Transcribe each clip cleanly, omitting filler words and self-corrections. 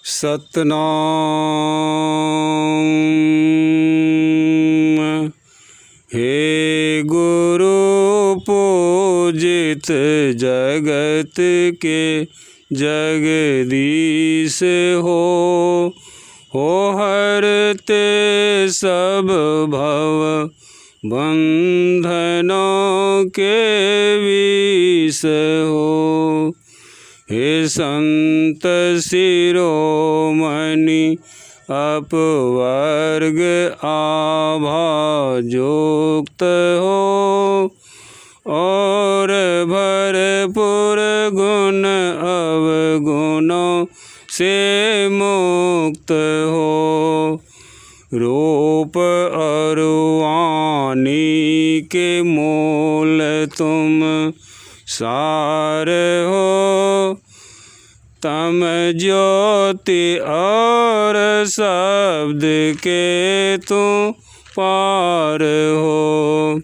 सतनाम। हे गुरु पूजित जगत के जगदीश हो हरते सब भव बंधनों के विष हो। हे संत शिरोमणि अपवर्ग आभाजुक्त हो और भरपूर गुण अवगुणों से मुक्त हो। रूप और वाणी के मूल तुम सार हो। तम ज्योति और शब्द के तुम पार हो।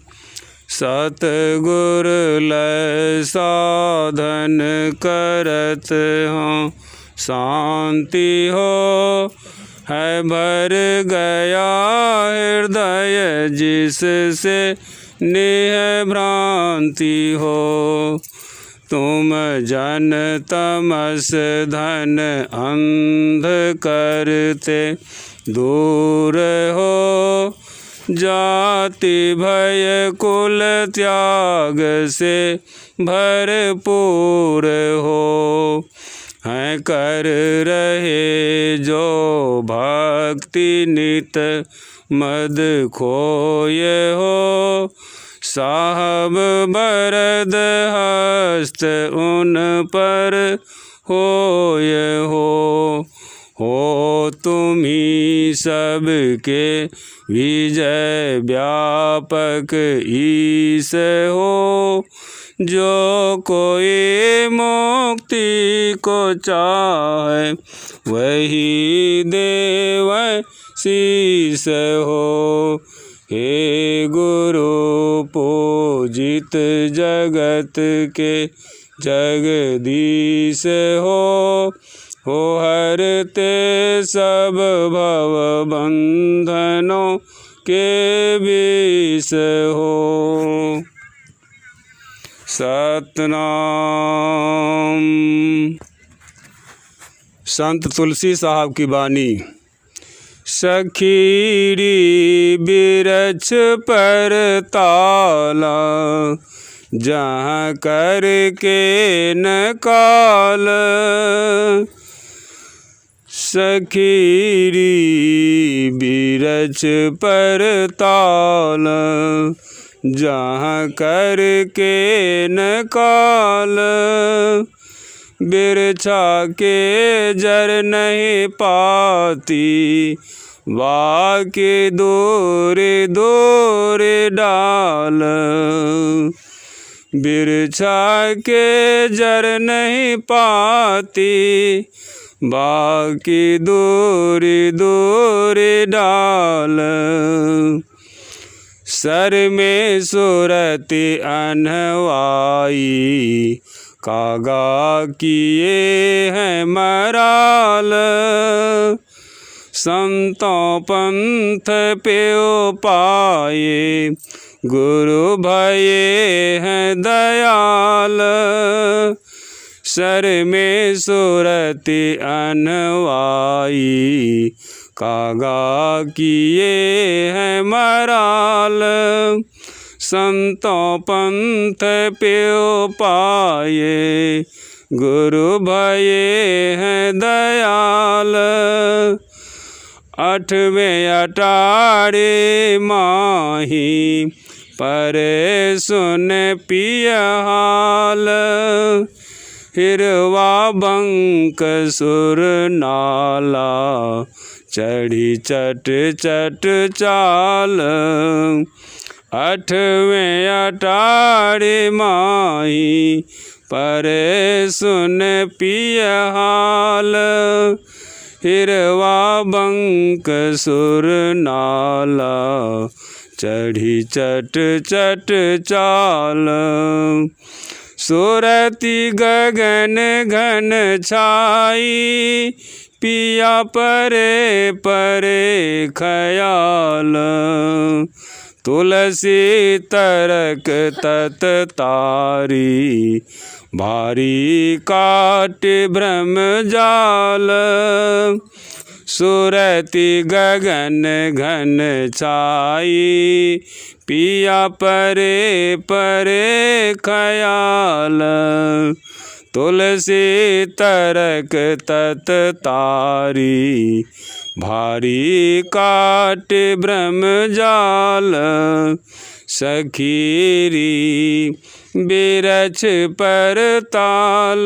सतगुर लय साधन करत हो शांति हो। है भर गया हृदय जिससे नेह भ्रांति हो। तुम जन तमस धन अंध करते दूर हो। जाति भय कुल त्याग से भरपूर हो। हैं कर रहे जो भक्ति नित मद खोए हो। साहब बरद हस्त उन पर होए हो। तुम्ही सबके विजय व्यापक ईश हो। जो कोई मुक्ति को चाहे वही देव शीस हो। हे गुरु पूजित जगत के जगदीश हो हरते सब भव बंधनों के विष हो। सतनाम। संत तुलसी साहब की वाणी। सखीरी बिरछ पर ताला जहाँ करके न काल। सखीरी बिरछ पर ताला जहाँ करके न काल। बिरछा के जर नहीं पाती वाके दूर दूर डाल। बिरछा के जर नहीं पाती बाकी दूर दूर डाल। सर में सुरति अनवाई कागा किए हैं मराल। संतों पंथ पे पाए गुरु भये हैं दयाल। सर में सुरति अनवाई कागा किए हैं मराल। संतों पंथ पे पाए गुरु भये हैं दयाल। आठवें अटारे माही परे सुन पिया हाल। हिरवा बंक सुर नाला चढ़ी चट चट चाल। आठवें अटारे माही परे सुन पिया हाल। हिरवा बंक सुर नाला चढ़ी चट चट चाल। सुरति गगन घन छाई पिया परे परे ख्याल। तुलसी तरक तत तारी भारी काट ब्रह्म जाल। सुरति गगन घन छाई पिया परे परे ख्याल। तुलसी तरक तत तारी भारी काट ब्रह्म जाल। सखीरी बिरछ पर ताल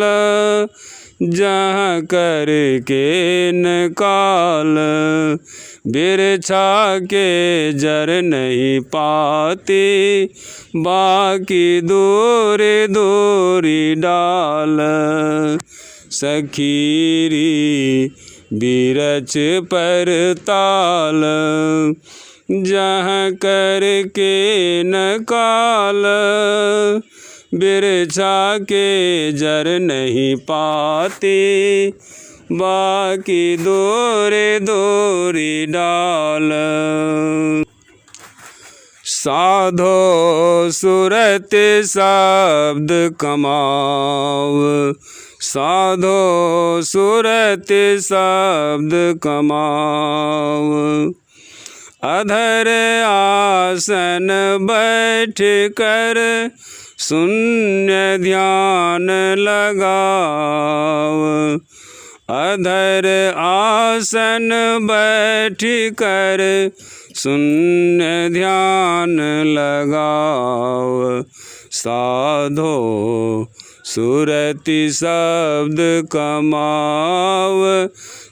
जहाँ कर के न काल। बिरछा के जर नहीं पाती बाकी दूर दूरी डाल। सखीरी बिरछ पर ताल जहाँ कर के न काल। बिरछा के जर नहीं पाती बाकी दोरे दोरी डाल। साधो सुरत शब्द कमाव। साधो सुरत शब्द कमाव। अधर आसन बैठ कर शून्य ध्यान लगाव। अधर आसन बैठ कर शून्य ध्यान लगाव। साधो सुरति शब्द कमाव।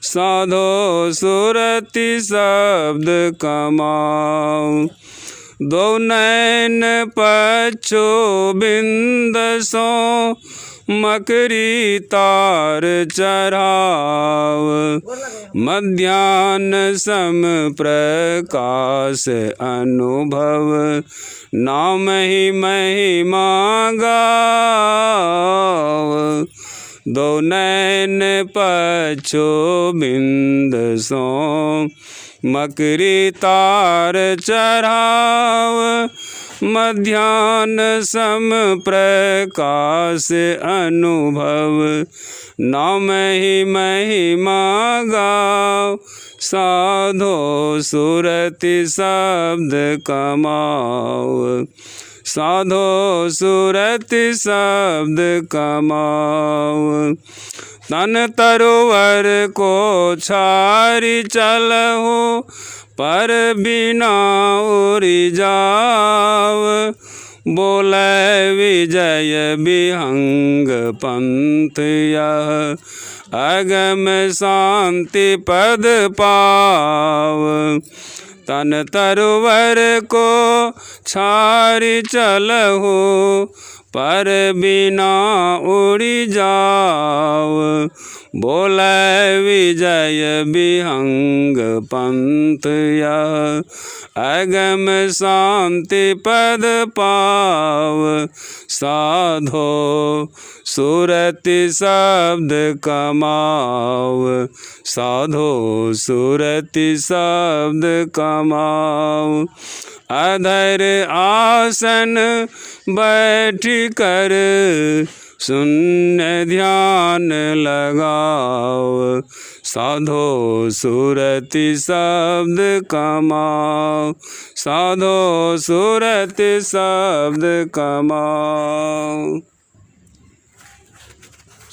साधो सुरति शब्द कमाव। दो नैन पछो बिंद सो मकरी तार चढ़ाव। मध्याह्न सम प्रकाश अनुभव नाम ही महिमा गाव। दो नैन पछो बिंद सो मकरी तार चढ़ाव। मध्याह्न सम प्रकाश अनुभव नाम ही महिमा गाव। साधो सुरति शब्द कमाव। साधो सुरति शब्द कमाव। तन तरोवर को छारी चलहु पर बिना उरि जाव। बोले विजय विहंग पंथ यह अगम शांति पद पाव। तन तरुवर को छारी चलहु पर बिना उड़ी जाव। बोले विजय विहंग पंथ यह अगम शांति पद पाव। साधो सुरति शब्द कमाव। साधो सुरति शब्द कमाव। अधर आसन बैठ कर शून्य ध्यान लगाव। साधो सुरति शब्द कमाव। साधो सुरति शब्द कमाव।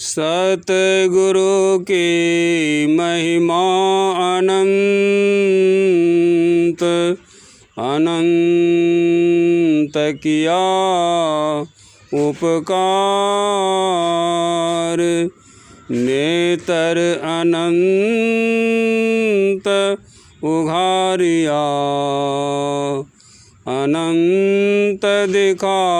सतगुरु की महिमा अनंत अनंत किया उपकार। नेतर अनंत उघारिया अनंत दिखावनहार।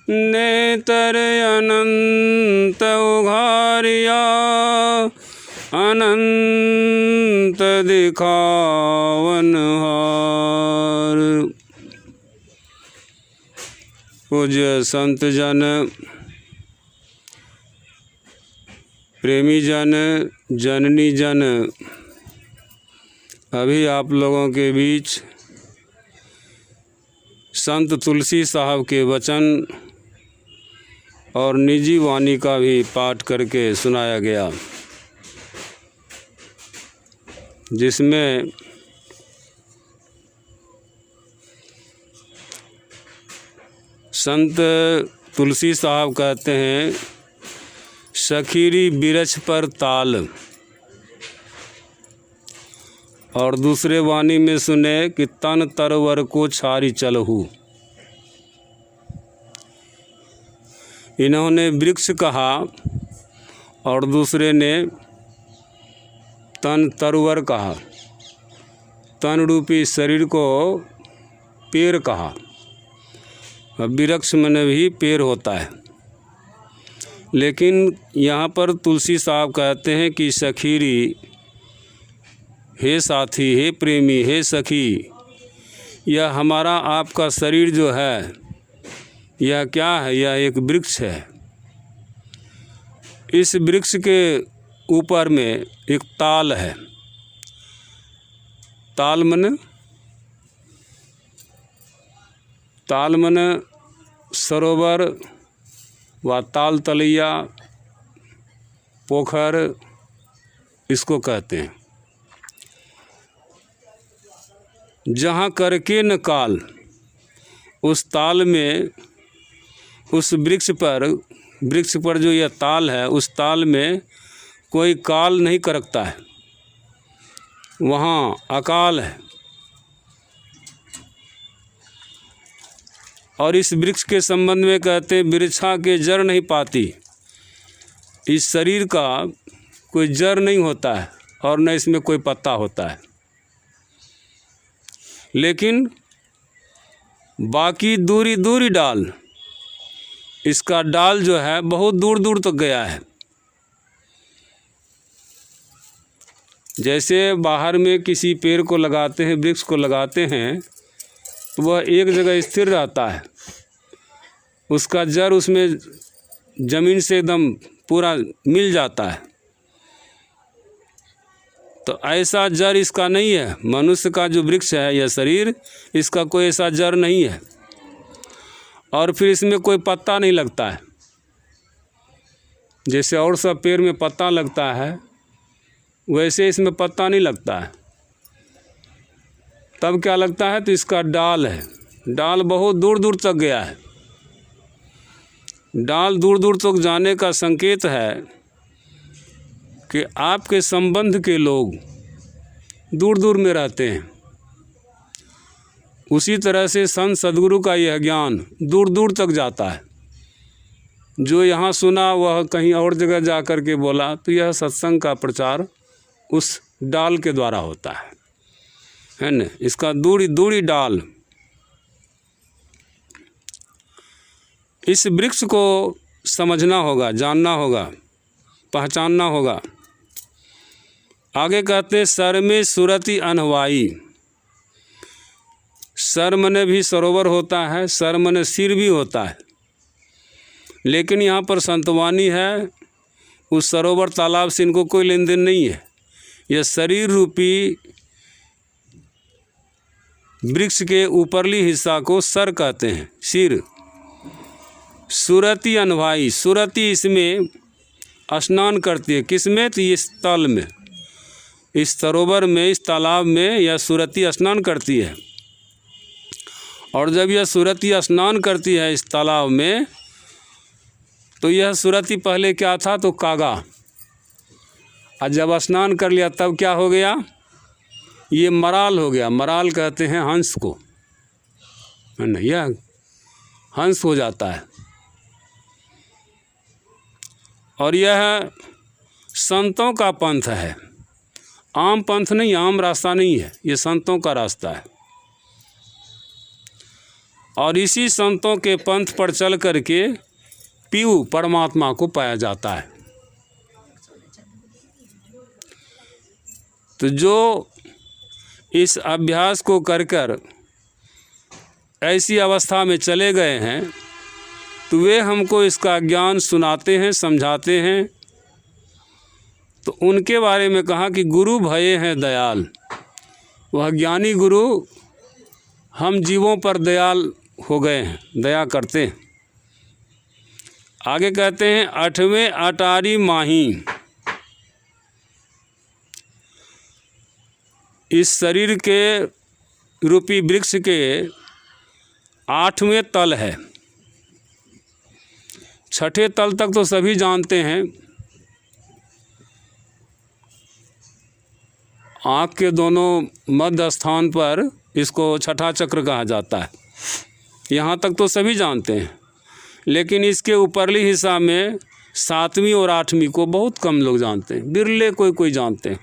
नेतर अनंत उघारिया अनंत दिखावनहार। पूज्य संत जन प्रेमी जन, जननी जन, अभी आप लोगों के बीच संत तुलसी साहब के वचन और निजी वाणी का भी पाठ करके सुनाया गया, जिसमें संत तुलसी साहब कहते हैं, सखीरी बिरछ पर ताल, और दूसरे वाणी में सुने कि तन तरवर को छारी चलहू। इन्होंने वृक्ष कहा और दूसरे ने तन तरवर कहा, तन रूपी शरीर को पेड़ कहा। वृक्ष में भी पेड़ होता है, लेकिन यहाँ पर तुलसी साहब कहते हैं कि सखीरी, हे साथी, हे प्रेमी, हे सखी, यह हमारा आपका शरीर जो है यह क्या है? यह एक वृक्ष है। इस वृक्ष के ऊपर में एक ताल है। ताल मन सरोवर व ताल तलैया, पोखर, इसको कहते हैं। जहाँ करके न काल, उस ताल में, उस वृक्ष पर जो यह ताल है, उस ताल में कोई काल नहीं करकता है, वहाँ अकाल है। और इस वृक्ष के संबंध में कहते हैं, वृक्षा के जड़ नहीं पाती। इस शरीर का कोई जड़ नहीं होता है और न इसमें कोई पत्ता होता है, लेकिन बाकी दूरी दूरी डाल, इसका डाल जो है बहुत दूर दूर तक गया है। जैसे बाहर में किसी पेड़ को लगाते हैं, वृक्ष को लगाते हैं, तो वह एक जगह स्थिर रहता है, उसका जड़ उसमें ज़मीन से एकदम पूरा मिल जाता है। तो ऐसा जड़ इसका नहीं है। मनुष्य का जो वृक्ष है, यह शरीर, इसका कोई ऐसा जड़ नहीं है, और फिर इसमें कोई पत्ता नहीं लगता है। जैसे और सब पेड़ में पत्ता लगता है, वैसे इसमें पत्ता नहीं लगता है। तब क्या लगता है? तो इसका डाल है। डाल बहुत दूर दूर तक गया है। डाल दूर दूर तक जाने का संकेत है कि आपके संबंध के लोग दूर दूर में रहते हैं। उसी तरह से संत सद्गुरु का यह ज्ञान दूर दूर तक जाता है। जो यहाँ सुना वह कहीं और जगह जा कर के बोला, तो यह सत्संग का प्रचार उस डाल के द्वारा होता है न। इसका दूरी दूरी डाल। इस वृक्ष को समझना होगा, जानना होगा, पहचानना होगा। आगे कहते हैं, सर में सुरति अनहवाई। सर मने भी सरोवर होता है, सर मने सिर भी होता है, लेकिन यहाँ पर संतवानी है, उस सरोवर तालाब से इनको कोई लेन देन नहीं है। यह शरीर रूपी वृक्ष के ऊपरली हिस्सा को सर कहते हैं, सिर। सुरति अनवाई, सुरति इसमें स्नान करती है। किसमें? तो इस तल में, इस सरोवर में, इस तालाब में यह सुरति स्नान करती है। और जब यह सुरति स्नान करती है इस तालाब में, तो यह सुरति पहले क्या था? तो कागा। और जब स्नान कर लिया तब क्या हो गया? ये मराल हो गया। मराल कहते हैं हंस को, है ना, यह हंस हो जाता है। और यह संतों का पंथ है, आम पंथ नहीं, आम रास्ता नहीं है, ये संतों का रास्ता है। और इसी संतों के पंथ पर चल करके पीऊ परमात्मा को पाया जाता है। तो जो इस अभ्यास को कर कर ऐसी अवस्था में चले गए हैं, तो वे हमको इसका ज्ञान सुनाते हैं, समझाते हैं, तो उनके बारे में कहा कि गुरु भये हैं दयाल। वह ज्ञानी गुरु हम जीवों पर दयाल हो गए हैं, दया करते हैं। आगे कहते हैं 8वें अटारी माही। इस शरीर के रूपी वृक्ष के 8वें तल है। 6ठे तल तक तो सभी जानते हैं, आँख के दोनों मध्य स्थान पर इसको 6ठा चक्र कहा जाता है। यहाँ तक तो सभी जानते हैं, लेकिन इसके ऊपरली हिस्सा में 7वीं और 8वीं को बहुत कम लोग जानते हैं, बिरले कोई जानते हैं।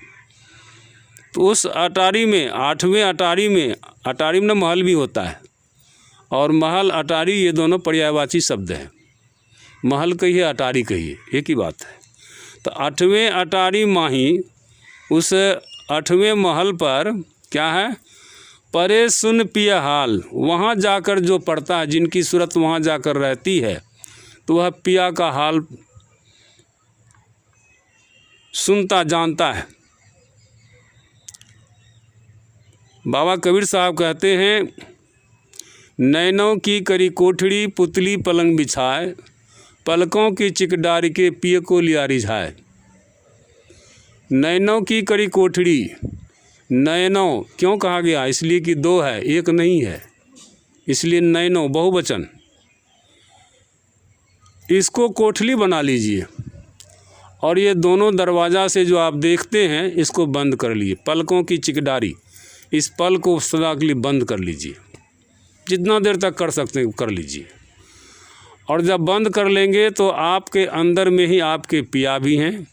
तो उस अटारी में 8वें अटारी में महल भी होता है, और महल अटारी ये दोनों पर्यायवाची शब्द हैं। महल कहिए अटारी कहिए एक ही बात है। तो 8वें अटारी माही, उस 8वें महल पर क्या है, परे सुन पिया हाल। वहाँ जाकर जो पढ़ता है, जिनकी सूरत वहाँ जाकर रहती है, तो वह पिया का हाल सुनता जानता है। बाबा कबीर साहब कहते हैं, नैनों की करी कोठड़ी पुतली पलंग बिछाए, पलकों की चिकडारी के पिए को लिया रिझाए। नैनों की करी कोठड़ी, नैनों क्यों कहा गया, इसलिए कि 2 है, एक नहीं है, इसलिए नैनों बहुवचन। इसको कोठली बना लीजिए, और ये दोनों दरवाज़ा से जो आप देखते हैं इसको बंद कर लीजिए। पलकों की चिकडारी, इस पल को सदा के लिए बंद कर लीजिए, जितना देर तक कर सकते हैं कर लीजिए। और जब बंद कर लेंगे तो आपके अंदर में ही आपके पिया भी हैं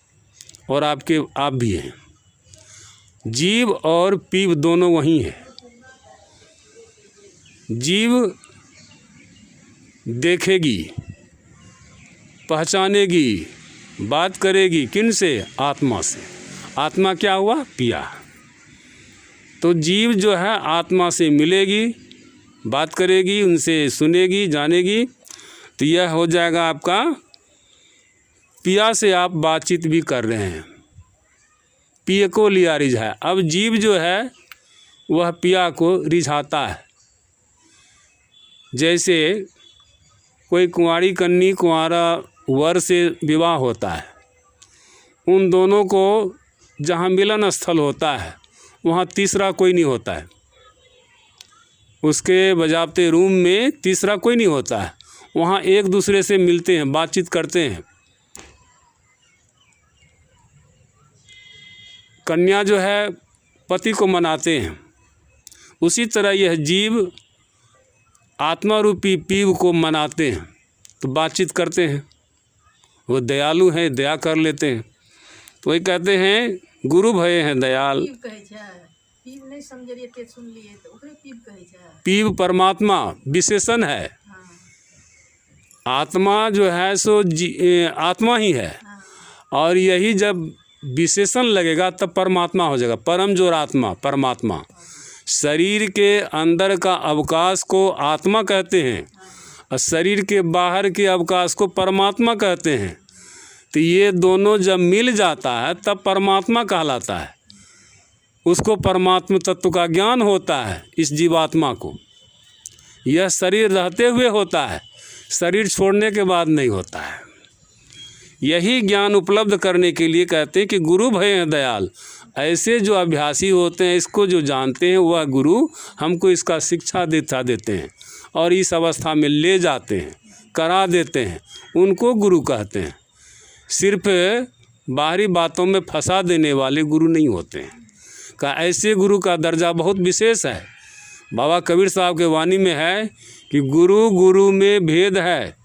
और आपके आप भी हैं। जीव और पीव दोनों वहीं हैं। जीव देखेगी, पहचानेगी, बात करेगी, किन से, आत्मा से। आत्मा क्या हुआ, पिया। तो जीव जो है आत्मा से मिलेगी, बात करेगी, उनसे सुनेगी, जानेगी, तो यह हो जाएगा आपका पिया से आप बातचीत भी कर रहे हैं। पिया को लिया रिझाए। अब जीव जो है वह पिया को रिझाता है। जैसे कोई कुंवारी कन्नी कुंवारा वर से विवाह होता है, उन दोनों को जहाँ मिलन स्थल होता है वहाँ तीसरा कोई नहीं होता है। उसके बजाबते रूम में तीसरा कोई नहीं होता है। वहाँ एक दूसरे से मिलते हैं, बातचीत करते हैं। कन्या जो है पति को मनाते हैं। उसी तरह यह जीव आत्मा रूपी पीव को मनाते हैं, तो बातचीत करते हैं। वो दयालु हैं, दया कर लेते हैं। तो वही कहते हैं गुरु भये हैं दयाल। पीव परमात्मा विशेषण है। आत्मा जो है सो आत्मा ही है, और यही जब विशेषण लगेगा तब परमात्मा हो जाएगा। परम जोर आत्मा, परमात्मा। शरीर के अंदर का अवकाश को आत्मा कहते हैं, और शरीर के बाहर के अवकाश को परमात्मा कहते हैं। तो ये दोनों जब मिल जाता है तब परमात्मा कहलाता है। उसको परमात्मा तत्व का ज्ञान होता है। इस जीवात्मा को यह शरीर रहते हुए होता है, शरीर छोड़ने के बाद नहीं होता है। यही ज्ञान उपलब्ध करने के लिए कहते हैं कि गुरु भय हैं दयाल। ऐसे जो अभ्यासी होते हैं, इसको जो जानते हैं, वह गुरु हमको इसका शिक्षा देते हैं और इस अवस्था में ले जाते हैं, करा देते हैं। उनको गुरु कहते हैं। सिर्फ बाहरी बातों में फंसा देने वाले गुरु नहीं होते हैं। का ऐसे गुरु का दर्जा बहुत विशेष है। बाबा कबीर साहब के वाणी में है कि गुरु गुरु में भेद है,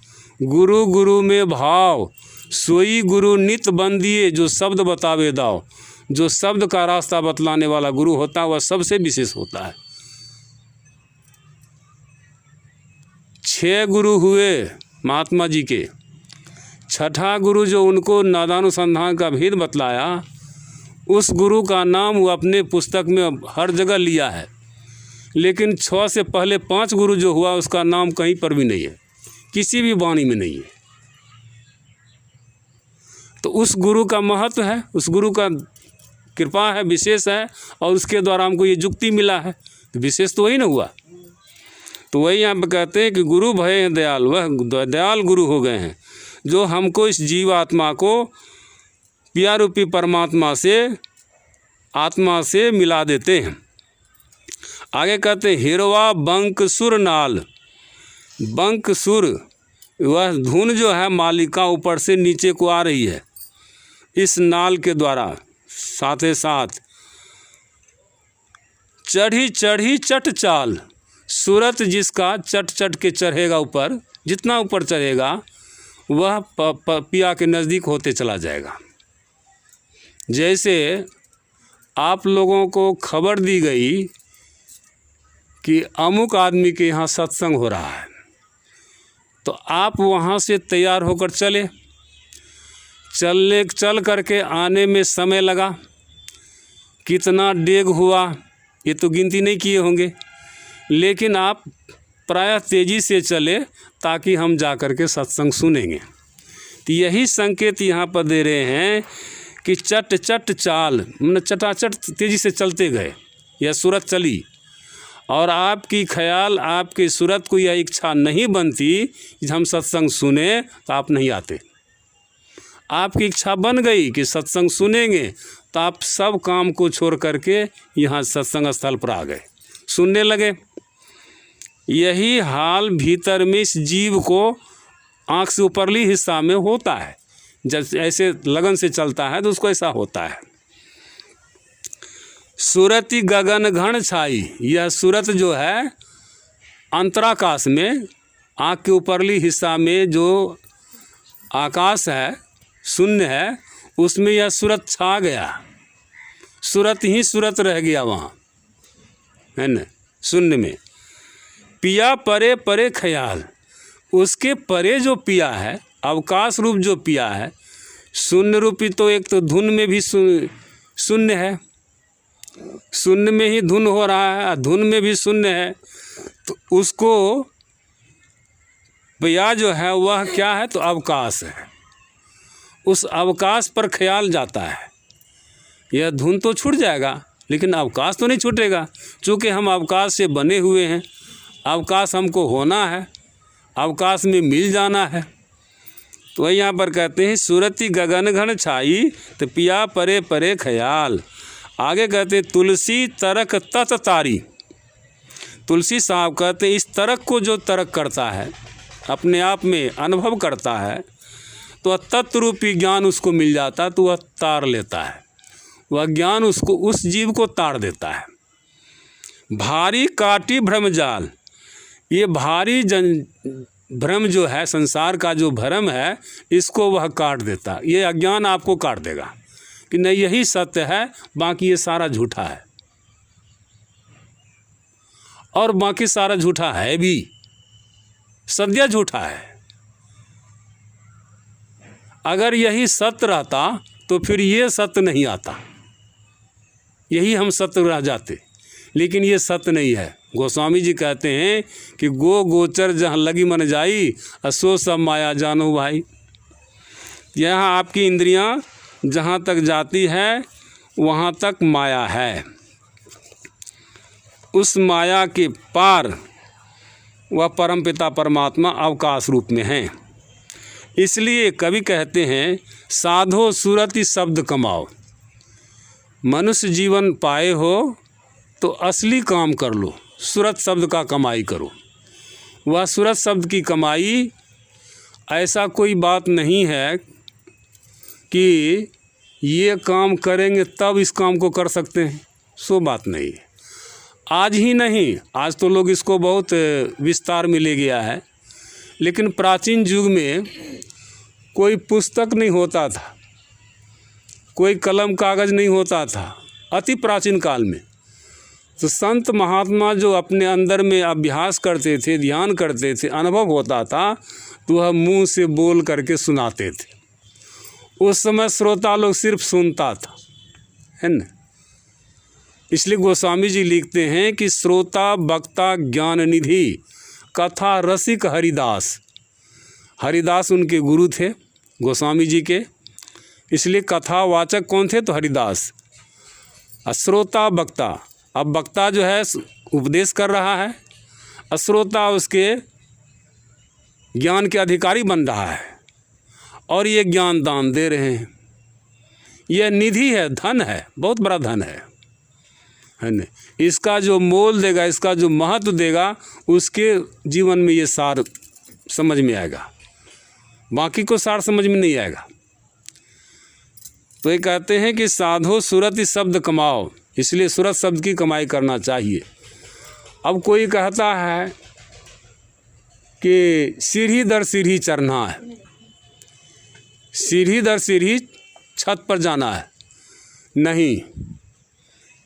गुरु गुरु में भाव, सोई गुरु नित बंदिए, जो शब्द बतावे दाओ। जो शब्द का रास्ता बतलाने वाला गुरु होता है वह सबसे विशेष होता है। 6 गुरु हुए महात्मा जी के। 6ठा गुरु जो उनको नादानुसंधान का भेद बतलाया, उस गुरु का नाम वो अपने पुस्तक में हर जगह लिया है। लेकिन 6 से पहले 5 गुरु जो हुआ उसका नाम कहीं पर भी नहीं है, किसी भी वाणी में नहीं है। तो उस गुरु का महत्व है, उस गुरु का कृपा है, विशेष है, और उसके द्वारा हमको ये जुक्ति मिला है, तो विशेष तो वही ना हुआ। तो वही यहाँ पर कहते हैं कि गुरु भय हैं दयाल, वह दयाल गुरु हो गए हैं जो हमको इस जीवात्मा को पिया रूपी परमात्मा से, आत्मा से मिला देते हैं। आगे कहते हैं हिरवा बंक सुर नाल। बंक सुर वह धुन जो है मालिका ऊपर से नीचे को आ रही है इस नाल के द्वारा, साथ ही साथ चढ़ी चढ़ी चट चाल। सूरत जिसका चट चट के चढ़ेगा ऊपर, जितना ऊपर चढ़ेगा वह पिया के नज़दीक होते चला जाएगा। जैसे आप लोगों को खबर दी गई कि अमुक आदमी के यहाँ सत्संग हो रहा है, तो आप वहाँ से तैयार होकर चल करके आने में समय लगा, कितना डेग हुआ ये तो गिनती नहीं किए होंगे, लेकिन आप प्रायः तेज़ी से चले ताकि हम जा कर के सत्संग सुनेंगे। तो यही संकेत यहाँ पर दे रहे हैं कि चट चट चाल, मतलब चटाचट तेज़ी से चलते गए, यह सूरत चली, और आपकी ख्याल, आपकी सूरत को यह इच्छा नहीं बनती कि हम सत्संग सुने, तो आप नहीं आते। आपकी इच्छा बन गई कि सत्संग सुनेंगे, तो आप सब काम को छोड़ करके यहाँ सत्संग स्थल पर आ गए, सुनने लगे। यही हाल भीतर में इस जीव को आँख से ऊपरली हिस्सा में होता है, जब ऐसे लगन से चलता है तो उसको ऐसा होता है। सूरति गगन घन छाई, यह सूरत जो है अंतराकाश में, आँख के ऊपरली हिस्सा में जो आकाश है, शून्य है, उसमें यह सूरत छा गया, सूरत ही सूरत रह गया वहाँ, है न, शून्य में। पिया परे परे ख्याल, उसके परे जो पिया है, अवकाश रूप जो पिया है, शून्य रूपी, तो एक तो धुन में भी शून्य है, शून्य में ही धुन हो रहा है, धुन में भी शून्य है, तो उसको पिया जो है वह क्या है, तो अवकाश है। उस अवकाश पर ख्याल जाता है। यह धुन तो छूट जाएगा लेकिन अवकाश तो नहीं छूटेगा, चूँकि हम अवकाश से बने हुए हैं, अवकाश हमको होना है, अवकाश में मिल जाना है। तो वही यहाँ पर कहते हैं सूरति गगन घन छाई, तो पिया परे परे ख्याल। आगे कहते तुलसी तरक तत तारी। तुलसी साहब कहते इस तरक को जो तरक करता है, अपने आप में अनुभव करता है, तो तत्व रूपी ज्ञान उसको मिल जाता है, तो वह तार लेता है, वह ज्ञान उसको, उस जीव को तार देता है। भारी काटी भ्रमजाल, ये भारी भ्रम जो है, संसार का जो भ्रम है, इसको वह काट देता। ये अज्ञान आपको काट देगा कि नहीं यही सत्य है, बाकी ये सारा झूठा है, और बाकी सारा झूठा है भी, सद्य झूठा है। अगर यही सत्य रहता तो फिर ये सत्य नहीं आता, यही हम सत्य रह जाते, लेकिन ये सत्य नहीं है। गोस्वामी जी कहते हैं कि गो गोचर जहाँ लगी मन जाई, असो सब माया जानो भाई। यहाँ आपकी इंद्रियाँ जहाँ तक जाती है वहाँ तक माया है, उस माया के पार वह परमपिता परमात्मा अवकाश रूप में हैं। इसलिए कवि कहते हैं साधो सूरति शब्द कमाओ। मनुष्य जीवन पाए हो तो असली काम कर लो, सूरत शब्द का कमाई करो। वह सूरत शब्द की कमाई ऐसा कोई बात नहीं है कि ये काम करेंगे तब इस काम को कर सकते हैं, सो बात नहीं है। आज ही नहीं, आज तो लोग इसको बहुत विस्तार में ले गया है, लेकिन प्राचीन युग में कोई पुस्तक नहीं होता था, कोई कलम कागज़ नहीं होता था, अति प्राचीन काल में। तो संत महात्मा जो अपने अंदर में अभ्यास करते थे, ध्यान करते थे, अनुभव होता था, तो वह मुंह से बोल करके सुनाते थे। उस समय श्रोता लोग सिर्फ सुनता था, है न। इसलिए गोस्वामी जी लिखते हैं कि श्रोता वक्ता ज्ञान निधि कथा रसिक हरिदास। हरिदास उनके गुरु थे गोस्वामी जी के, इसलिए कथावाचक कौन थे? तो हरिदास। श्रोता वक्ता, अब वक्ता जो है उपदेश कर रहा है, श्रोता उसके ज्ञान के अधिकारी बन रहा है और ये ज्ञान दान दे रहे हैं। यह निधि है, धन है, बहुत बड़ा धन है न। इसका जो मोल देगा, इसका जो महत्व देगा, उसके जीवन में ये सार समझ में आएगा, बाकी को सार समझ में नहीं आएगा। तो ये कहते हैं कि साधो सुरति शब्द कमाओ, इसलिए सुरत शब्द की कमाई करना चाहिए। अब कोई कहता है कि सीढ़ी दर सीढ़ी चढ़ना है, सीढ़ी दर सीढ़ी छत पर जाना है। नहीं,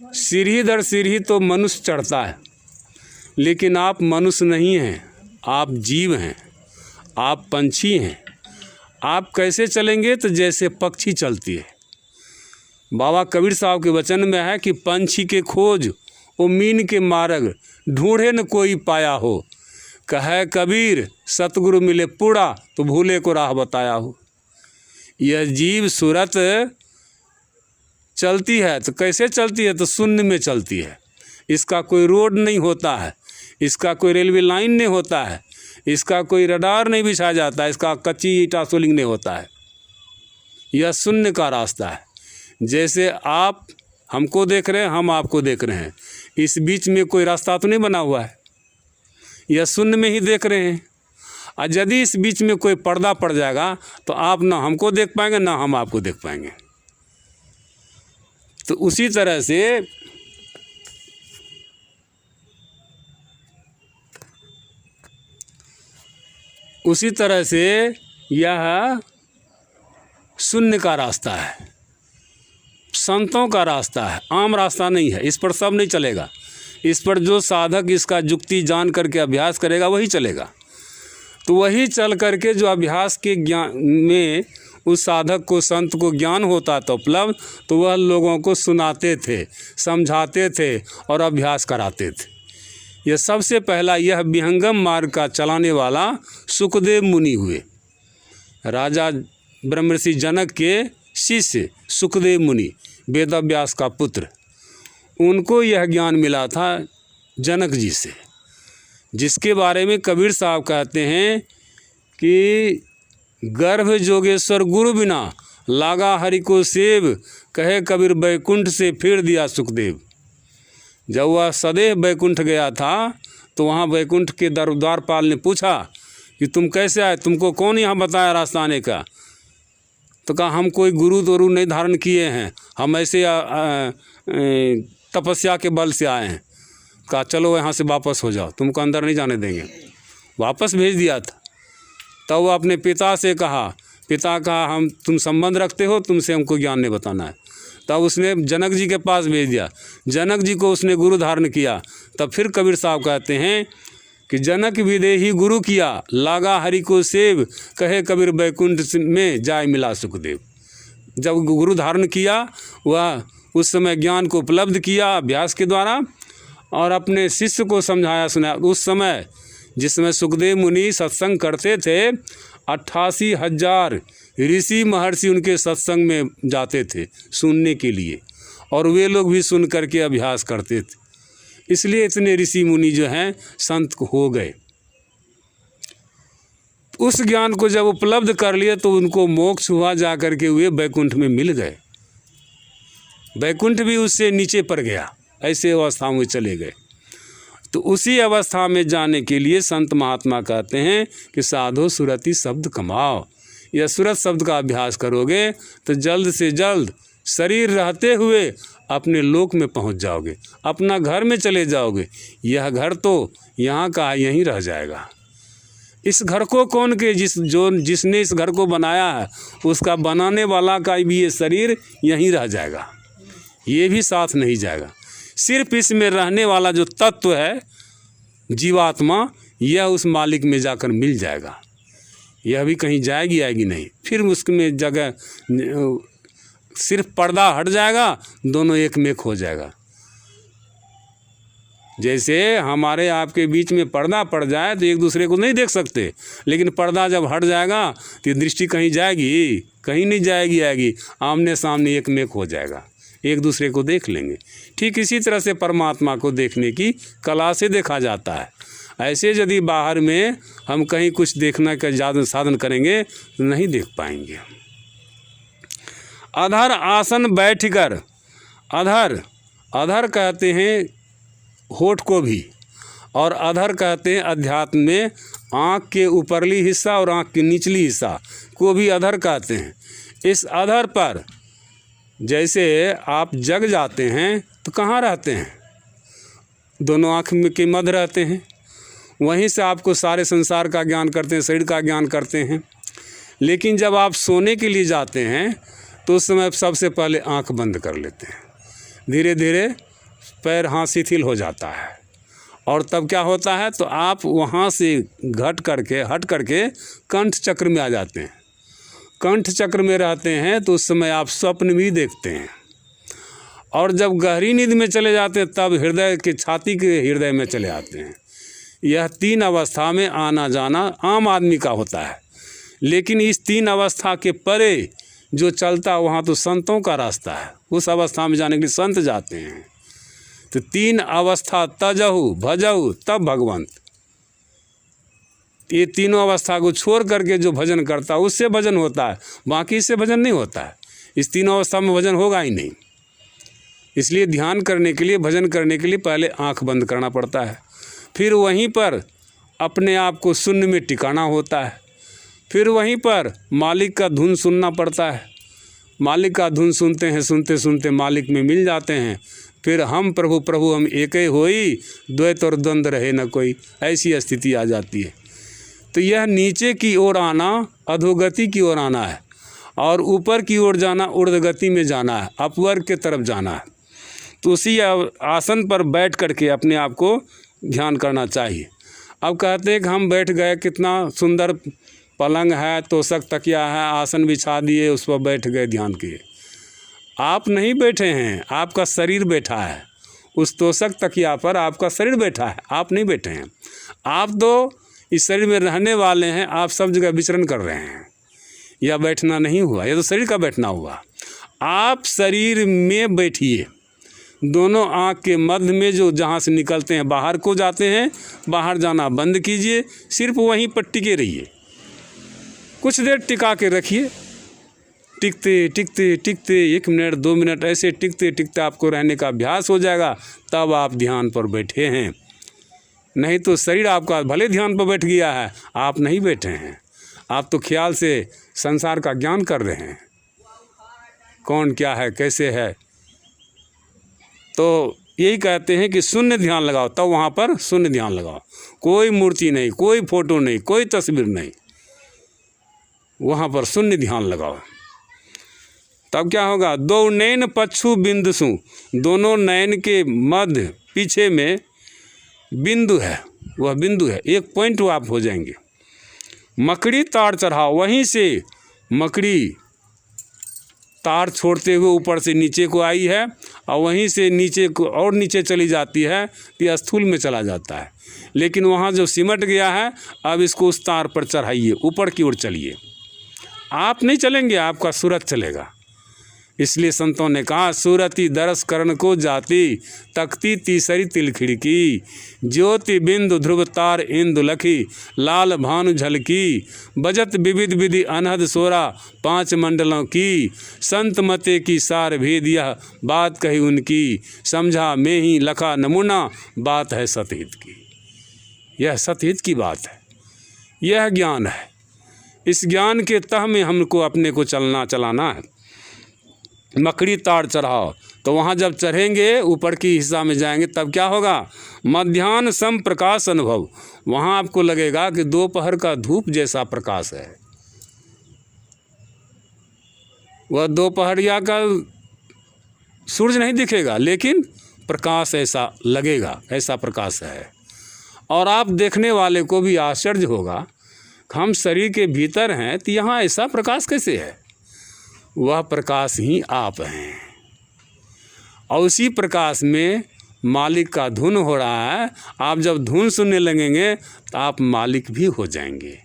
सीढ़ी दर सीढ़ी तो मनुष्य चढ़ता है, लेकिन आप मनुष्य नहीं हैं, आप जीव हैं, आप पंछी हैं। आप कैसे चलेंगे? तो जैसे पक्षी चलती है। बाबा कबीर साहब के वचन में है कि पंछी के खोज ओ मीन के मार्ग, ढूंढे न कोई पाया हो। कहे कबीर सतगुरु मिले पूरा, तो भूले को राह बताया हो। यह जीव सूरत चलती है, तो कैसे चलती है? तो शून्य में चलती है। इसका कोई रोड नहीं होता है, इसका कोई रेलवे लाइन नहीं होता है, इसका कोई रडार नहीं बिछाया जाता है, इसका कच्ची ईंटा सोलिंग नहीं होता है। यह शून्य का रास्ता है। जैसे आप हमको देख रहे हैं, हम आपको देख रहे हैं, इस बीच में कोई रास्ता तो नहीं बना हुआ है, यह शून्य में ही देख रहे हैं। और यदि इस बीच में कोई पर्दा पड़ जाएगा तो आप ना हमको देख पाएंगे, ना हम आपको देख पाएंगे। तो उसी तरह से यह शून्य का रास्ता है, संतों का रास्ता है, आम रास्ता नहीं है। इस पर सब नहीं चलेगा, इस पर जो साधक इसका युक्ति जान करके अभ्यास करेगा वही चलेगा। तो वही चल करके जो अभ्यास के ज्ञान में उस साधक को, संत को ज्ञान होता तो उपलब्ध, तो वह लोगों को सुनाते थे, समझाते थे और अभ्यास कराते थे। यह सबसे पहला यह विहंगम मार्ग का चलाने वाला सुखदेव मुनि हुए। राजा ब्रह्मर्षि जनक के शिष्य सुखदेव मुनि, वेदव्यास का पुत्र, उनको यह ज्ञान मिला था जनक जी से, जिसके बारे में कबीर साहब कहते हैं कि गर्भ जोगेश्वर गुरु बिना लागा हरि को सेव, कहे कबीर बैकुंठ से फेर दिया सुखदेव। जब वह सदैव बैकुंठ गया था तो वहाँ बैकुंठ के द्वारपाल ने पूछा कि तुम कैसे आए, तुमको कौन यहाँ बताया रास्ता आने का? तो कहा हम कोई गुरु दोरु नहीं धारण किए हैं, हम ऐसे तपस्या के बल से आए हैं। कहा चलो यहाँ से वापस हो जाओ, तुमको अंदर नहीं जाने देंगे। वापस भेज दिया था। तब वो अपने पिता से कहा, पिता कहा हम तुम संबंध रखते हो, तुमसे हमको ज्ञान नहीं बताना है। तब उसने जनक जी के पास भेज दिया, जनक जी को उसने गुरु धारण किया। तब फिर कबीर साहब कहते हैं कि जनक विदेही गुरु किया, लागा हरि को सेव, कहे कबीर बैकुंठ में जाय मिला सुखदेव। जब गुरु धारण किया, वह उस समय ज्ञान को उपलब्ध किया अभ्यास के द्वारा और अपने शिष्य को समझाया सुनाया। उस समय जिसमें सुखदेव मुनि सत्संग करते थे, 88,000 ऋषि महर्षि उनके सत्संग में जाते थे सुनने के लिए, और वे लोग भी सुन करके अभ्यास करते थे। इसलिए इतने ऋषि मुनि जो हैं संत हो गए। उस ज्ञान को जब उपलब्ध कर लिए तो उनको मोक्ष हुआ, जा करके वे बैकुंठ में मिल गए। बैकुंठ भी उससे नीचे पर गया, ऐसे अवस्था में चले गए। तो उसी अवस्था में जाने के लिए संत महात्मा कहते हैं कि साधो सुरति शब्द कमाओ। यह सुरत शब्द का अभ्यास करोगे तो जल्द से जल्द शरीर रहते हुए अपने लोक में पहुंच जाओगे, अपना घर में चले जाओगे। यह घर तो यहाँ का यहीं रह जाएगा। इस घर को कौन के जिसने इस घर को बनाया है, उसका बनाने वाला का भी ये शरीर यहीं रह जाएगा, ये भी साथ नहीं जाएगा। सिर्फ इसमें रहने वाला जो तत्व है जीवात्मा, यह उस मालिक में जाकर मिल जाएगा। यह भी कहीं जाएगी आएगी नहीं। फिर उसमें जगह सिर्फ पर्दा हट जाएगा, दोनों एक में एक हो जाएगा। जैसे हमारे आपके बीच में पर्दा पड़ जाए तो एक दूसरे को नहीं देख सकते, लेकिन पर्दा जब हट जाएगा तो दृष्टि कहीं जाएगी? कहीं नहीं जाएगी, आएगी आमने सामने एक मेक हो जाएगा, एक दूसरे को देख लेंगे। ठीक इसी तरह से परमात्मा को देखने की कला से देखा जाता है। ऐसे यदि बाहर में हम कहीं कुछ देखने का ज़्यादा साधन करेंगे तो नहीं देख पाएंगे। अधर आसन बैठकर, अधर अधर कहते हैं होठ को भी, और अधर कहते हैं अध्यात्म में आँख के ऊपरली हिस्सा और आँख के निचली हिस्सा को भी अधर कहते हैं। इस अधर पर जैसे आप जग जाते हैं तो कहाँ रहते हैं? दोनों आँख के मध्य रहते हैं, वहीं से आपको सारे संसार का ज्ञान करते हैं, शरीर का ज्ञान करते हैं। लेकिन जब आप सोने के लिए जाते हैं तो उस समय सबसे पहले आँख बंद कर लेते हैं, धीरे धीरे पैर हाथ शिथिल हो जाता है, और तब क्या होता है तो आप वहाँ से हट करके कंठ चक्र में आ जाते हैं। कंठ चक्र में रहते हैं तो उस समय आप स्वप्न भी देखते हैं, और जब गहरी नींद में चले जाते हैं तब हृदय के छाती के हृदय में चले आते हैं। यह 3 अवस्था में आना जाना आम आदमी का होता है, लेकिन इस 3 अवस्था के परे जो चलता वहाँ तो संतों का रास्ता है। उस अवस्था में जाने के लिए संत जाते हैं। तो 3 अवस्था तजहु भजहु तब भगवंत, ये तीनों अवस्था को छोड़ करके जो भजन करता है उससे भजन होता है, बाकी इससे भजन नहीं होता है। इस तीनों अवस्था में भजन होगा ही नहीं। इसलिए ध्यान करने के लिए, भजन करने के लिए पहले आंख बंद करना पड़ता है, फिर वहीं पर अपने आप को शून्य में टिकाना होता है, फिर वहीं पर मालिक का धुन सुनना पड़ता है। मालिक का धुन सुनते हैं, सुनते सुनते मालिक में मिल जाते हैं। फिर हम प्रभु प्रभु हम एक ही होई, द्वैत और द्वंद्व रहे न कोई, ऐसी स्थिति आ जाती है। तो यह नीचे की ओर आना अधोगति की ओर आना है, और ऊपर की ओर जाना ऊर्ध्वगति में जाना है, अपवर्ग के तरफ जाना है। तो उसी आसन पर बैठ करके अपने आप को ध्यान करना चाहिए। अब कहते हैं कि हम बैठ गए, कितना सुंदर पलंग है, तोशक तकिया है, आसन बिछा दिए, उस पर बैठ गए, ध्यान किए। आप नहीं बैठे हैं, आपका शरीर बैठा है। उस तोशक तकिया पर आपका शरीर बैठा है, आप नहीं बैठे हैं। आप तो इस शरीर में रहने वाले हैं, आप सब जगह विचरण कर रहे हैं। यह बैठना नहीं हुआ, यह तो शरीर का बैठना हुआ। आप शरीर में बैठिए, दोनों आँख के मध्य में जो जहाँ से निकलते हैं बाहर को जाते हैं, बाहर जाना बंद कीजिए, सिर्फ वहीं पर टिके रहिए। कुछ देर टिका के रखिए, टिकते टिकते टिकते 1 मिनट 2 मिनट ऐसे टिकते टिकते आपको रहने का अभ्यास हो जाएगा, तब आप ध्यान पर बैठे हैं। नहीं तो शरीर आपका भले ध्यान पर बैठ गया है, आप नहीं बैठे हैं। आप तो ख्याल से संसार का ज्ञान कर रहे हैं, कौन क्या है कैसे है। तो यही कहते हैं कि शून्य ध्यान लगाओ, तब वहाँ पर शून्य ध्यान लगाओ। कोई मूर्ति नहीं, कोई फोटो नहीं, कोई तस्वीर नहीं, वहाँ पर शून्य ध्यान लगाओ। तब क्या होगा? 2 नैन पक्षु बिंदुसु, दोनों नैन के मध्य पीछे में बिंदु है, वह बिंदु है, एक पॉइंट आप हो जाएंगे। मकड़ी तार चढ़ाओ, वहीं से मकड़ी तार छोड़ते हुए ऊपर से नीचे को आई है, और वहीं से नीचे को और नीचे चली जाती है तो स्थूल में चला जाता है। लेकिन वहाँ जो सिमट गया है, अब इसको उस तार पर चढ़ाइए, ऊपर की ओर चलिए। आप नहीं चलेंगे, आपका सूरत चलेगा। इसलिए संतों ने कहा, सूरती दरस करण को जाती, तकती तीसरी तिल खिड़की, ज्योति बिंदु ध्रुव तार इंदु लखी, लाल भानु झलकी, बजत विविध विधि अनहद सोरा 5 मंडलों की, संत मते की सार भेद यह बात कही उनकी, समझा में ही लखा नमूना, बात है सतहित की। यह सतहित की बात है, यह ज्ञान है। इस ज्ञान के तह में हमको अपने को चलाना है। मकड़ी तार चढ़ाओ, तो वहाँ जब चढ़ेंगे ऊपर की हिस्सा में जाएंगे, तब क्या होगा? मध्याह्न सम प्रकाश अनुभव, वहाँ आपको लगेगा कि दोपहर का धूप जैसा प्रकाश है। वह दोपहरिया का सूरज नहीं दिखेगा, लेकिन प्रकाश ऐसा लगेगा, ऐसा प्रकाश है। और आप देखने वाले को भी आश्चर्य होगा, हम शरीर के भीतर हैं तो यहाँ ऐसा प्रकाश कैसे है? वह प्रकाश ही आप हैं, और उसी प्रकाश में मालिक का धुन हो रहा है, आप जब धुन सुनने लगेंगे तो आप मालिक भी हो जाएंगे।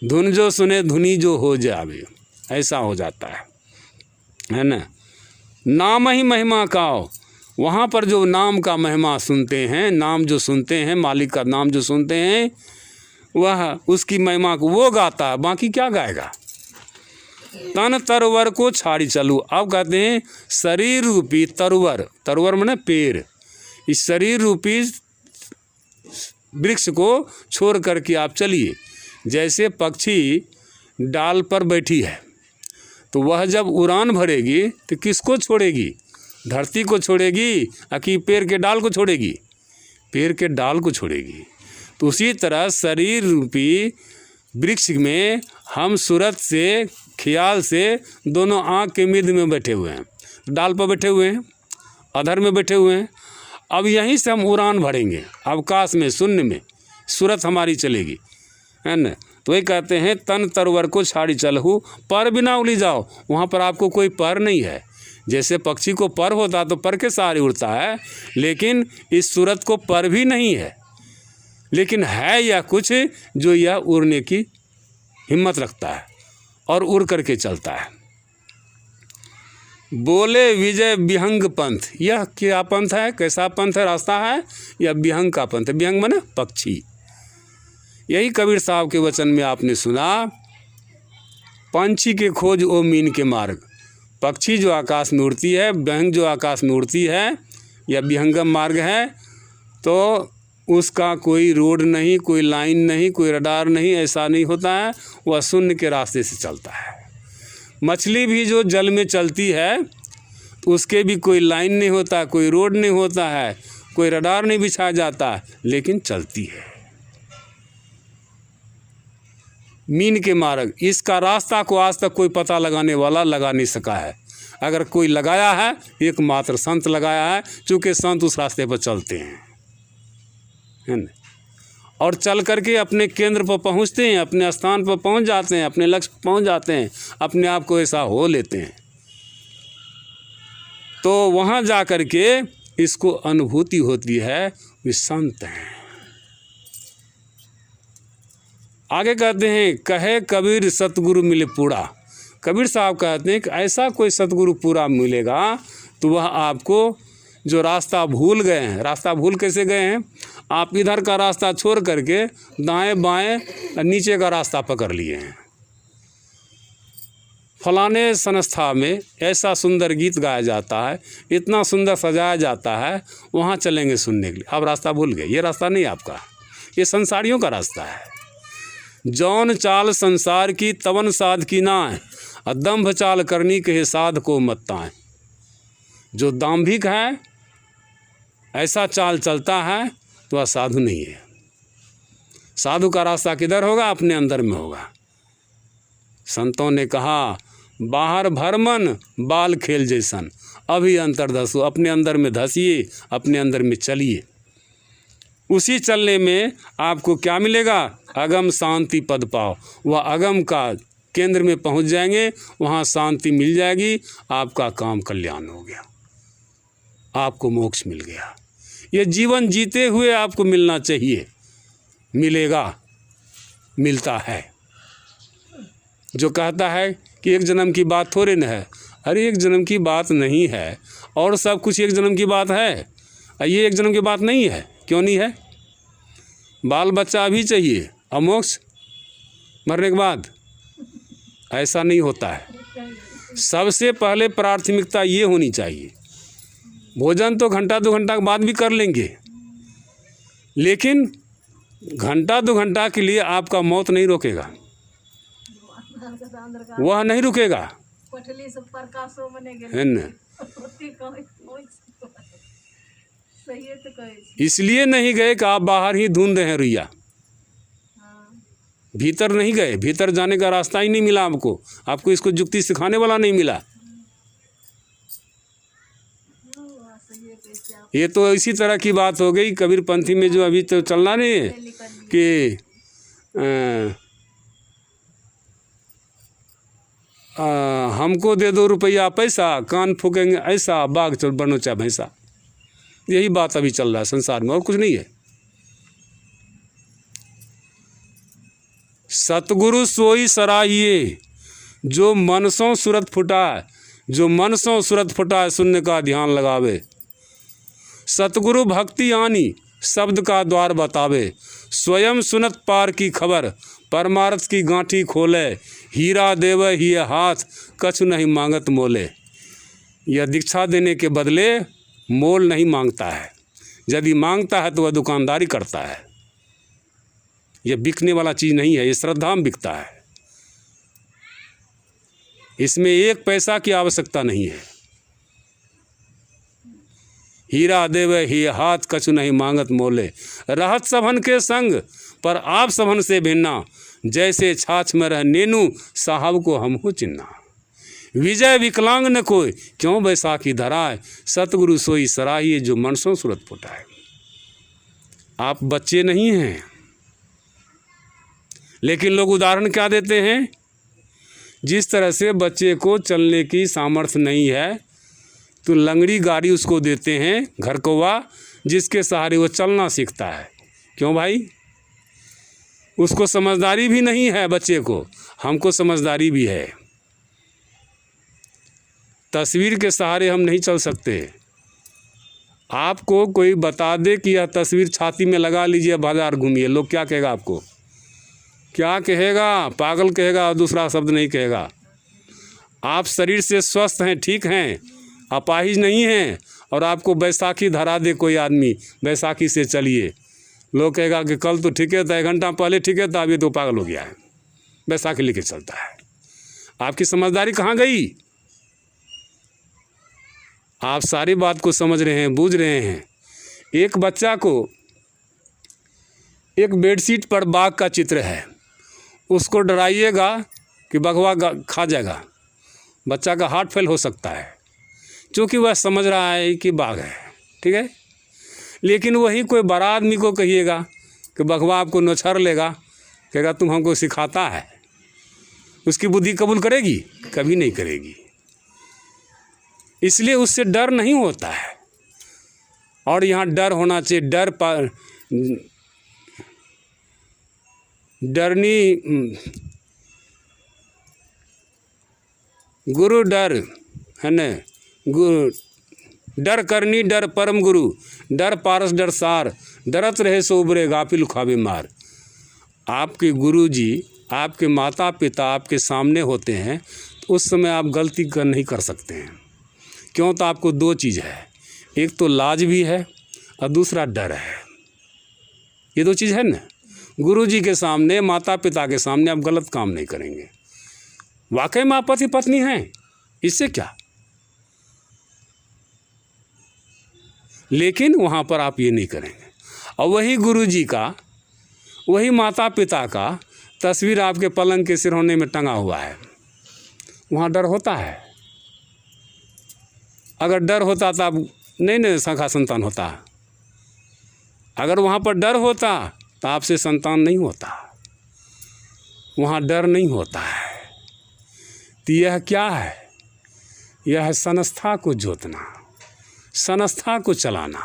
धुन जो सुने धुनी जो हो जावे, ऐसा हो जाता है ना। नाम ही महिमा काओ, वहाँ पर जो नाम का महिमा सुनते हैं, नाम जो सुनते हैं, मालिक का नाम जो सुनते हैं, वह उसकी महिमा को वो गाता है, बाकी क्या गाएगा। तन तरवर को छाड़ी चलू। अब कहते हैं शरीर रूपी तरवर, तरवर माने पेड़, इस शरीर रूपी वृक्ष को छोड़ करके आप चलिए। जैसे पक्षी डाल पर बैठी है, तो वह जब उड़ान भरेगी तो किसको छोड़ेगी, धरती को छोड़ेगी कि पेड़ के डाल को छोड़ेगी, पेड़ के डाल को छोड़ेगी। तो उसी तरह शरीर रूपी वृक्ष में हम सूरत से, ख्याल से दोनों आँख के मिद में बैठे हुए हैं, डाल पर बैठे हुए हैं, अधर में बैठे हुए हैं। अब यहीं से हम उड़ान भरेंगे अवकाश में, शून्य में सूरत हमारी चलेगी, है न। तो वही कहते हैं तन तरवर को छाड़ी चलहू, पर बिना उली जाओ। वहाँ पर आपको कोई पर नहीं है। जैसे पक्षी को पर होता तो पर के सहारे उड़ता है, लेकिन इस सूरत को पर भी नहीं है, लेकिन है यह कुछ जो यह उड़ने की हिम्मत रखता है और उड़ करके चलता है। बोले विजय विहंग पंथ, यह क्या पंथ है, कैसा पंथ है, रास्ता है, यह विहंग का पंथ है। विहंग माने पक्षी। यही कबीर साहब के वचन में आपने सुना, पंछी के खोज ओ मीन के मार्ग। पक्षी जो आकाश में उड़ती है, विहंग जो आकाश में उड़ती है, यह विहंगम मार्ग है। तो उसका कोई रोड नहीं, कोई लाइन नहीं, कोई रडार नहीं, ऐसा नहीं होता है। वह शून्य के रास्ते से चलता है। मछली भी जो जल में चलती है, तो उसके भी कोई लाइन नहीं होता, कोई रोड नहीं होता है, कोई रडार नहीं बिछाया जाता, लेकिन चलती है। मीन के मार्ग, इसका रास्ता को आज तक कोई पता लगाने वाला लगा नहीं सका है। अगर कोई लगाया है, एकमात्र संत लगाया है, चूँकि संत उस रास्ते पर चलते हैं, है ना, और चल करके अपने केंद्र पर पहुंचते हैं, अपने स्थान पर पहुंच जाते हैं, अपने लक्ष्य पर पहुंच जाते हैं, अपने आप को ऐसा हो लेते हैं। तो वहाँ जा कर के इसको अनुभूति होती है, वे संत हैं। आगे कहते हैं कहे कबीर सतगुरु मिले पूरा। कबीर साहब कहते हैं कि ऐसा कोई सतगुरु पूरा मिलेगा तो वह आपको जो रास्ता भूल गए हैं, रास्ता भूल कैसे गए हैं, आप इधर का रास्ता छोड़ करके दाएं बाएं नीचे का रास्ता पकड़ लिए हैं। फलाने संस्था में ऐसा सुंदर गीत गाया जाता है, इतना सुंदर सजाया जाता है, वहाँ चलेंगे सुनने के लिए। आप रास्ता भूल गए, ये रास्ता नहीं आपका, ये संसारियों का रास्ता है। जौन चाल संसार की तवन साध की नाय, दंभ चाल करनी कहे साध को मत्ताएं। जो दाम्भिक है, ऐसा चाल चलता है, तो वह साधु नहीं है। साधु का रास्ता किधर होगा, अपने अंदर में होगा। संतों ने कहा बाहर भरमन बाल खेल जैसन, अभी अंतर धसो। अपने अंदर में धसिए, अपने अंदर में चलिए। उसी चलने में आपको क्या मिलेगा, अगम शांति पद पाओ। वह अगम का केंद्र में पहुंच जाएंगे, वहाँ शांति मिल जाएगी, आपका काम कल्याण हो गया, आपको मोक्ष मिल गया। ये जीवन जीते हुए आपको मिलना चाहिए, मिलेगा, मिलता है। जो कहता है कि एक जन्म की बात थोड़े न है, अरे एक जन्म की बात नहीं है, और सब कुछ एक जन्म की बात है। ये एक जन्म की बात नहीं है, क्यों नहीं है। बाल बच्चा भी चाहिए और मोक्ष मरने के बाद, ऐसा नहीं होता है। सबसे पहले प्राथमिकता ये होनी चाहिए। भोजन तो घंटा 2 घंटा के बाद भी कर लेंगे, लेकिन घंटा 2 घंटा के लिए आपका मौत नहीं रोकेगा, वह नहीं रुकेगा, है न। इसलिए नहीं गए कि आप बाहर ही ढूंढ रहे हैं रुइया, भीतर नहीं गए। भीतर जाने का रास्ता ही नहीं मिला आपको, आपको इसको जुक्ति सिखाने वाला नहीं मिला। ये तो इसी तरह की बात हो गई कबीर पंथी में, जो अभी तो चलना नहीं है कि हमको दे दो रुपया पैसा, कान फूकेंगे ऐसा, बाघ चल बनो चा भैंसा। यही बात अभी चल रहा है संसार में, और कुछ नहीं है। सतगुरु सोई सराहिए, जो मनसों सुरत फुटा है, जो मनसों सुरत फुटा है शून्य का ध्यान लगावे। सतगुरु भक्ति आनी शब्द का द्वार बतावे, स्वयं सुनत पार की खबर, परमार्थ की गांठी खोले। हीरा देव ही हाथ, कछु नहीं मांगत मोले। यह दीक्षा देने के बदले मोल नहीं मांगता है, यदि मांगता है तो वह दुकानदारी करता है। यह बिकने वाला चीज़ नहीं है, ये श्रद्धा में बिकता है। इसमें एक पैसा की आवश्यकता नहीं है। हीरा देव ही हाथ, कछु नहीं मांगत मोले। रहत सभन के संग, पर आप सभन से भिन्ना। जैसे छाछ में रह नेनू, साहब को हमको चिन्ना। विजय विकलांग न कोई, क्यों बैसाखी धराए। सतगुरु सोई सराहिए, जो मनसों सुरत फुटाए। आप बच्चे नहीं हैं, लेकिन लोग उदाहरण क्या देते हैं। जिस तरह से बच्चे को चलने की सामर्थ्य नहीं है, तो लंगड़ी गाड़ी उसको देते हैं घर कौवा, जिसके सहारे वो चलना सीखता है। क्यों भाई? उसको समझदारी भी नहीं है बच्चे को, हमको समझदारी भी है। तस्वीर के सहारे हम नहीं चल सकते। आपको कोई बता दे कि यह तस्वीर छाती में लगा लीजिए, बाजार घूमिए, लोग क्या कहेगा आपको? क्या कहेगा? पागल कहेगा, और दूसरा शब्द नहीं कहेगा। आप शरीर से स्वस्थ हैं, ठीक हैं, अपाहिज नहीं हैं, और आपको बैसाखी धरा दे कोई आदमी, बैसाखी से चलिए, लोग कहेगा कि कल तो ठीक है था, 1 घंटा पहले ठीक है था, अभी तो पागल हो गया है, बैसाखी लेके चलता है। आपकी समझदारी कहाँ गई? आप सारी बात को समझ रहे हैं, बूझ रहे हैं। एक बच्चा को एक बेडशीट पर बाघ का चित्र है, उसको डराइएगा कि बघवा खा जाएगा, बच्चा का हार्ट फेल हो सकता है, क्योंकि वह समझ रहा है कि बाघ है, ठीक है। लेकिन वही कोई बड़ा आदमी को कहिएगा कि बघवा आपको नौछर लेगा, कहेगा तुम हमको सिखाता है, उसकी बुद्धि कबूल करेगी? कभी नहीं करेगी। इसलिए उससे डर नहीं होता है। और यहाँ डर होना चाहिए, डरनी गुरु डर है न, डर करनी डर परम गुरु, डर पारस डर सार, डरत रहे सो उबरे गाफिल खावे मार। आपके गुरु जी, आपके माता पिता आपके सामने होते हैं, तो उस समय आप गलती नहीं कर सकते हैं। क्यों? तो आपको 2 चीज़ है, एक तो लाज भी है और दूसरा डर है। ये 2 चीज़ है ना। गुरु जी के सामने, माता पिता के सामने आप गलत काम नहीं करेंगे। वाकई में आप पति पत्नी हैं, इससे क्या, लेकिन वहाँ पर आप ये नहीं करेंगे। और वही गुरु जी का, वही माता पिता का तस्वीर आपके पलंग के सिरहोने में टंगा हुआ है, वहाँ डर होता है। अगर डर होता तो आप नहीं सखा संतान होता। अगर वहाँ पर डर होता तो आपसे संतान नहीं होता। वहाँ डर नहीं होता है। तो यह क्या है? यह है संस्था को जोतना, संस्था को चलाना।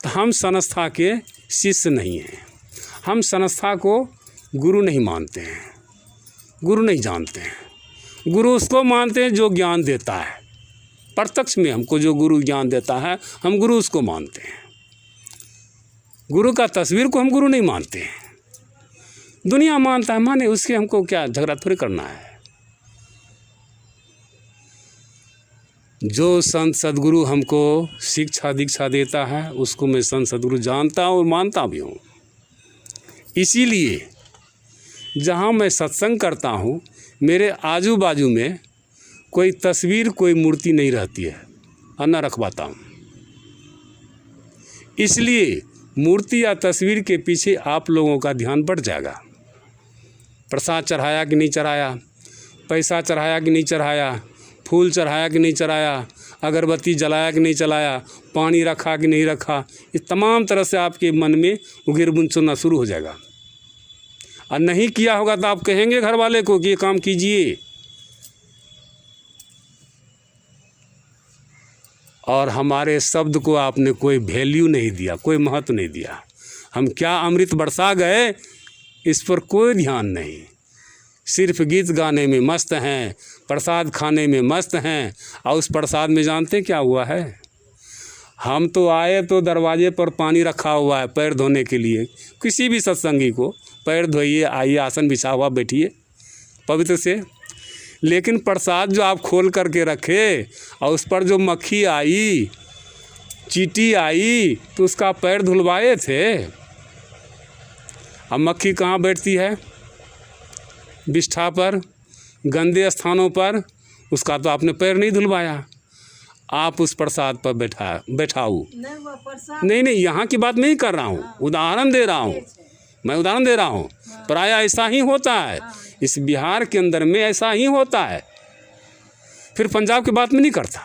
तो हम संस्था के शिष्य नहीं हैं, हम संस्था को गुरु नहीं मानते हैं, गुरु नहीं जानते हैं। गुरु उसको मानते हैं जो ज्ञान देता है, प्रत्यक्ष में हमको जो गुरु ज्ञान देता है, हम गुरु उसको मानते हैं। गुरु का तस्वीर को हम गुरु नहीं मानते हैं। दुनिया मानता है, माने उसके, हमको क्या झगड़ा थोड़ी करना है। जो संत सदगुरु हमको शिक्षा दीक्षा देता है, उसको मैं संत सदगुरु जानता और मानता भी हूँ। इसीलिए जहाँ मैं सत्संग करता हूँ, मेरे आजू बाजू में कोई तस्वीर, कोई मूर्ति नहीं रहती है, और न रखवाता हूँ। इसलिए मूर्ति या तस्वीर के पीछे आप लोगों का ध्यान बढ़ जाएगा। प्रसाद चढ़ाया कि नहीं चढ़ाया, पैसा चढ़ाया कि नहीं चढ़ाया, फूल चढ़ाया कि नहीं चढ़ाया, अगरबत्ती जलाया कि नहीं जलाया, पानी रखा कि नहीं रखा, ये तमाम तरह से आपके मन में उगिर बुन सुनना शुरू हो जाएगा। और नहीं किया होगा तो आप कहेंगे घर वाले को कि ये काम कीजिए। और हमारे शब्द को आपने कोई वैल्यू नहीं दिया, कोई महत्व नहीं दिया। हम क्या अमृत बरसा गए इस पर कोई ध्यान नहीं, सिर्फ गीत गाने में मस्त हैं, प्रसाद खाने में मस्त हैं। और उस प्रसाद में जानते क्या हुआ है? हम तो आए तो दरवाजे पर पानी रखा हुआ है पैर धोने के लिए, किसी भी सत्संगी को पैर धोइए, आइए आसन बिछा हुआ बैठिए पवित्र से। लेकिन प्रसाद जो आप खोल करके रखे और उस पर जो मक्खी आई, चींटी आई, तो उसका पैर धुलवाए थे। अब मक्खी कहाँ बैठती है? बिष्ठा पर, गंदे स्थानों पर। उसका तो आपने पैर नहीं धुलवाया, आप उस प्रसाद पर बैठाऊ। नहीं, यहाँ की बात नहीं कर रहा हूँ, उदाहरण दे रहा हूँ, मैं उदाहरण दे रहा हूँ। प्राय ऐसा ही होता है, इस बिहार के अंदर में ऐसा ही होता है। फिर पंजाब की बात में नहीं करता।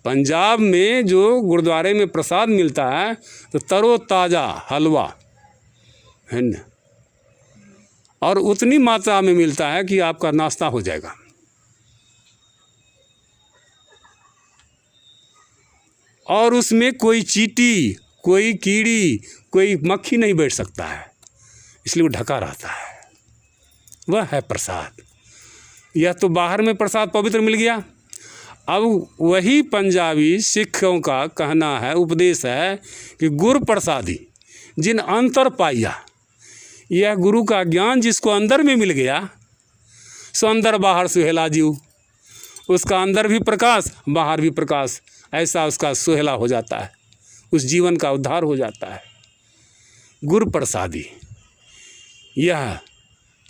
पंजाब में जो गुरुद्वारे में प्रसाद मिलता है तो तरोताज़ा हलवा है न, और उतनी मात्रा में मिलता है कि आपका नाश्ता हो जाएगा। और उसमें कोई चींटी, कोई कीड़ी, कोई मक्खी नहीं बैठ सकता है, इसलिए वो ढका रहता है। वह है प्रसाद। यह तो बाहर में प्रसाद पवित्र मिल गया। अब वही पंजाबी सिखों का कहना है, उपदेश है कि गुर प्रसादी जिन अंतर पाया। यह गुरु का ज्ञान जिसको अंदर में मिल गया, सो अंदर बाहर सुहेला जीव। उसका अंदर भी प्रकाश, बाहर भी प्रकाश, ऐसा उसका सुहेला हो जाता है, उस जीवन का उद्धार हो जाता है। गुरु प्रसादी, यह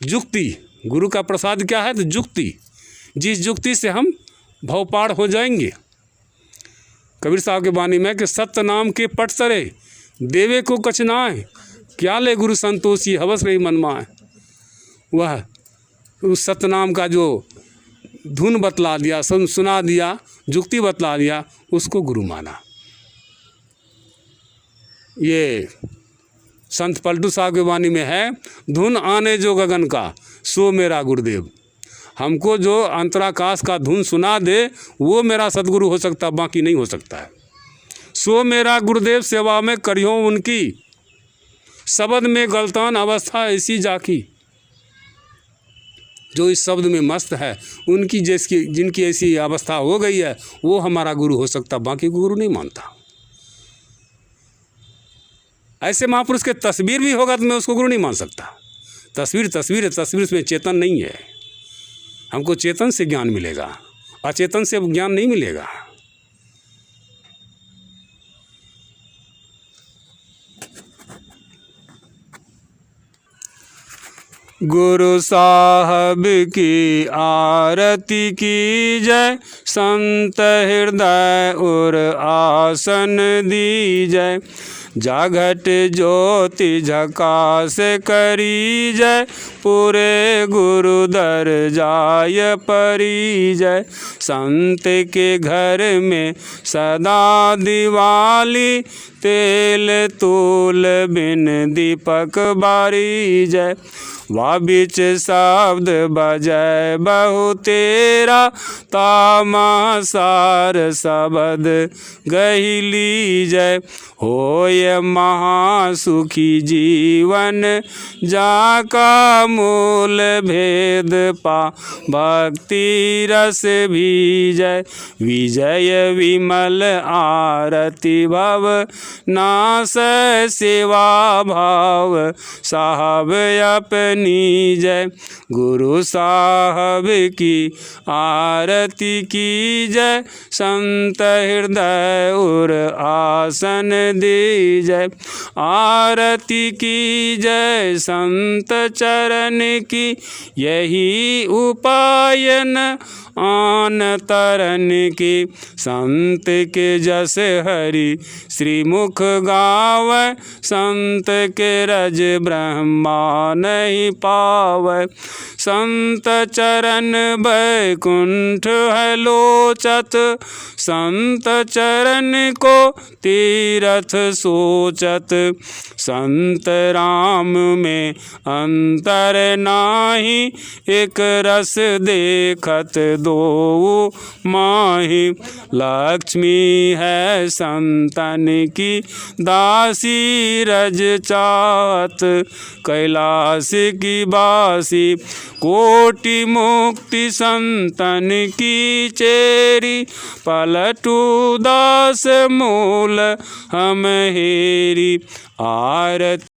जुक्ति, गुरु का प्रसाद क्या है? तो जुक्ति, जिस जुक्ति से हम भवपार हो जाएंगे। कबीर साहब के वाणी में कि सत्य नाम के पट सरे देवे को कचनाए, क्या ले गुरु संतोषी हवस रही मन माए। वह उस सतनाम का जो धुन बतला दिया, सुना दिया, जुक्ति बतला दिया, उसको गुरु माना। ये संत पलटू साहब के वाणी में है, धुन आने जो गगन का सो मेरा गुरुदेव। हमको जो अंतराकाश का धुन सुना दे वो मेरा सदगुरु हो सकता, बाकी नहीं हो सकता है। सो मेरा गुरुदेव सेवा में करियो उनकी, शब्द में गलतान अवस्था ऐसी जाकी। जो इस शब्द में मस्त है, उनकी जिनकी ऐसी अवस्था हो गई है, वो हमारा गुरु हो सकता, बाकी गुरु नहीं मानता। ऐसे महापुरुष के तस्वीर भी होगा तो मैं उसको गुरु नहीं मान सकता। तस्वीर तस्वीर है, तस्वीर उसमें चेतन नहीं है। हमको चेतन से ज्ञान मिलेगा, अचेतन से ज्ञान नहीं मिलेगा। गुरु साहब की आरती की जय, संत हृदय और आसन दी जय। जाघट ज्योति झकास करी जय, पूरे गुरु दर जाय परी जय। संत के घर में सदा दिवाली, तेल तूल बिन दीपक बारी जय। वा बिच शब्द बजय बहु तेरा, तामा सार शब्द गहिली जय। होय महासुखी जीवन, जाका मूल भेद पा भक्ति रस भी जय। विजय विमल आरती भव नास, सेवा भाव साहब अपनी जय। गुरु साहब की आरती की जय, संत हृदय और आसन दी जय। आरती की जय संत चरण की, यही उपायन आन तरन की। संत के जस हरि श्रीमुख गावै, संत के रज ब्रह्मा नहीं पावै। संत चरण बैकुंठ है लोचत, संत चरण को तीरथ सोचत। संत राम में अंतर नाही, एक रस देखत दो माही। लक्ष्मी है संतन की दासी, रज चाहत कैलाश की बासी। कोटि मुक्ति संतन की चेरी, पलटू दास मूल हम हेरी। आरती